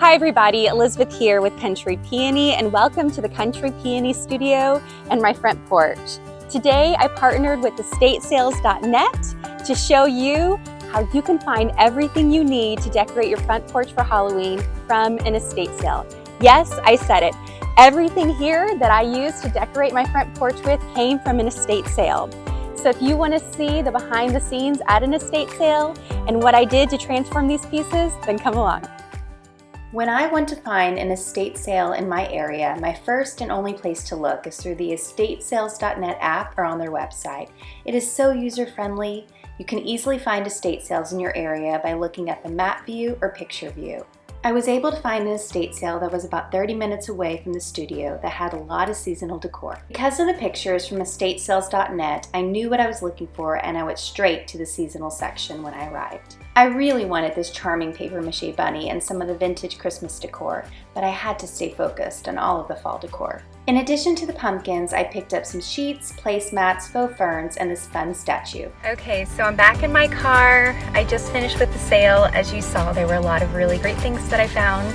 Hi everybody, Elizabeth here with Country Peony, and welcome to the Country Peony Studio and my front porch. Today I partnered with estatesales.net to show you how you can find everything you need to decorate your front porch for Halloween from an estate sale. Yes, I said it. Everything here that I use to decorate my front porch with came from an estate sale. So if you want to see the behind the scenes at an estate sale and what I did to transform these pieces, then come along. When I want to find an estate sale in my area, my first and only place to look is through the estatesales.net app or on their website. It is so user-friendly. You can easily find estate sales in your area by looking at the map view or picture view. I was able to find an estate sale that was about 30 minutes away from the studio that had a lot of seasonal decor. Because of the pictures from estatesales.net, I knew what I was looking for and I went straight to the seasonal section when I arrived. I really wanted this charming paper mache bunny and some of the vintage Christmas decor, but I had to stay focused on all of the fall decor. In addition to the pumpkins, I picked up some sheets, placemats, faux ferns, and this fun statue. Okay, so I'm back in my car. I just finished with the sale. As you saw, there were a lot of really great things that I found.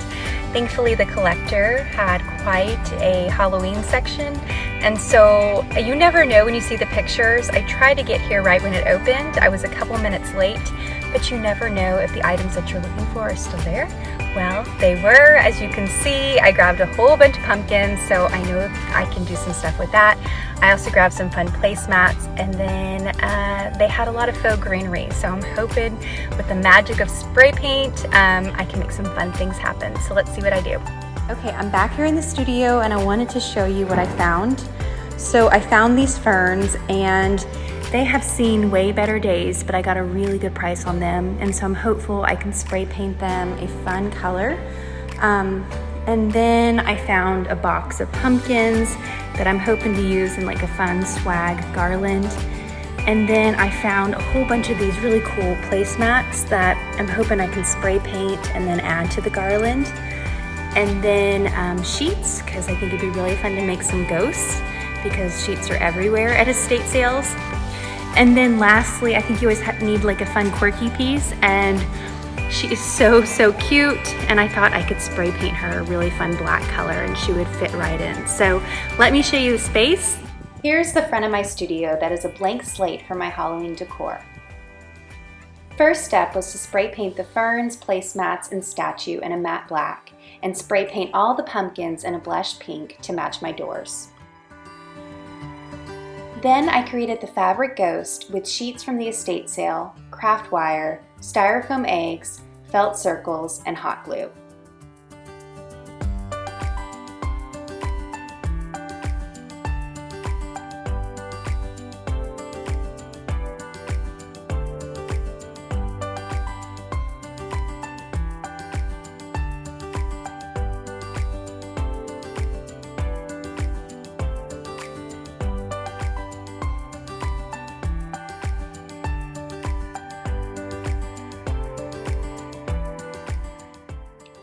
Thankfully, the collector had quite a Halloween section, and so you never know when you see the pictures. I tried to get here right when it opened. I was a couple minutes late, but you never know if the items that you're looking for are still there. Well, they were. As you can see, I grabbed a whole bunch of pumpkins, so I know I can do some stuff with that. I also grabbed some fun placemats, and then they had a lot of faux greenery, so I'm hoping with the magic of spray paint, I can make some fun things happen. So let's see what I do. Okay, I'm back here in the studio, and I wanted to show you what I found. So I found these ferns, and they have seen way better days, but I got a really good price on them, and so I'm hopeful I can spray paint them a fun color. And then I found a box of pumpkins that I'm hoping to use in like a fun swag garland. And then I found a whole bunch of these really cool placemats that I'm hoping I can spray paint and then add to the garland. And then sheets, because I think it'd be really fun to make some ghosts, because sheets are everywhere at estate sales. And then lastly, I think you always need like a fun quirky piece, and she is so cute, and I thought I could spray paint her a really fun black color and she would fit right in. So let me show you the space. Here's the front of my studio that is a blank slate for my Halloween decor. First step was to spray paint the ferns, placemats, and statue in a matte black, and spray paint all the pumpkins in a blush pink to match my doors. Then I created the fabric ghost with sheets from the estate sale, craft wire, styrofoam eggs, felt circles, and hot glue.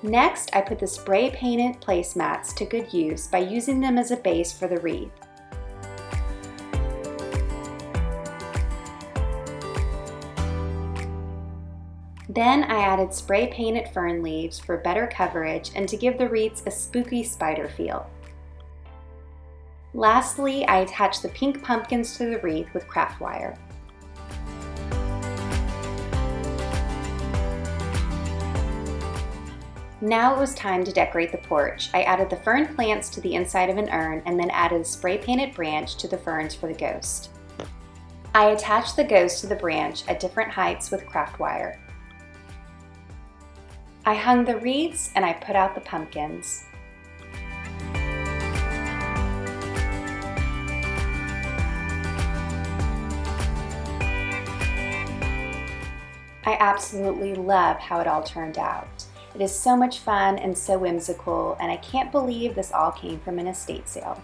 Next, I put the spray painted placemats to good use by using them as a base for the wreath. Then I added spray painted fern leaves for better coverage and to give the wreaths a spooky spider feel. Lastly, I attached the pink pumpkins to the wreath with craft wire. Now it was time to decorate the porch. I added the fern plants to the inside of an urn and then added a spray painted branch to the ferns for the ghost. I attached the ghost to the branch at different heights with craft wire. I hung the wreaths and I put out the pumpkins. I absolutely love how it all turned out. It is so much fun and so whimsical, and I can't believe this all came from an estate sale.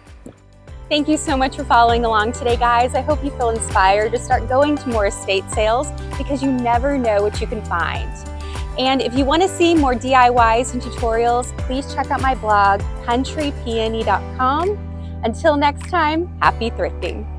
Thank you so much for following along today, guys. I hope you feel inspired to start going to more estate sales, because you never know what you can find. And if you want to see more DIYs and tutorials, please check out my blog, countrypeony.com. Until next time, happy thrifting.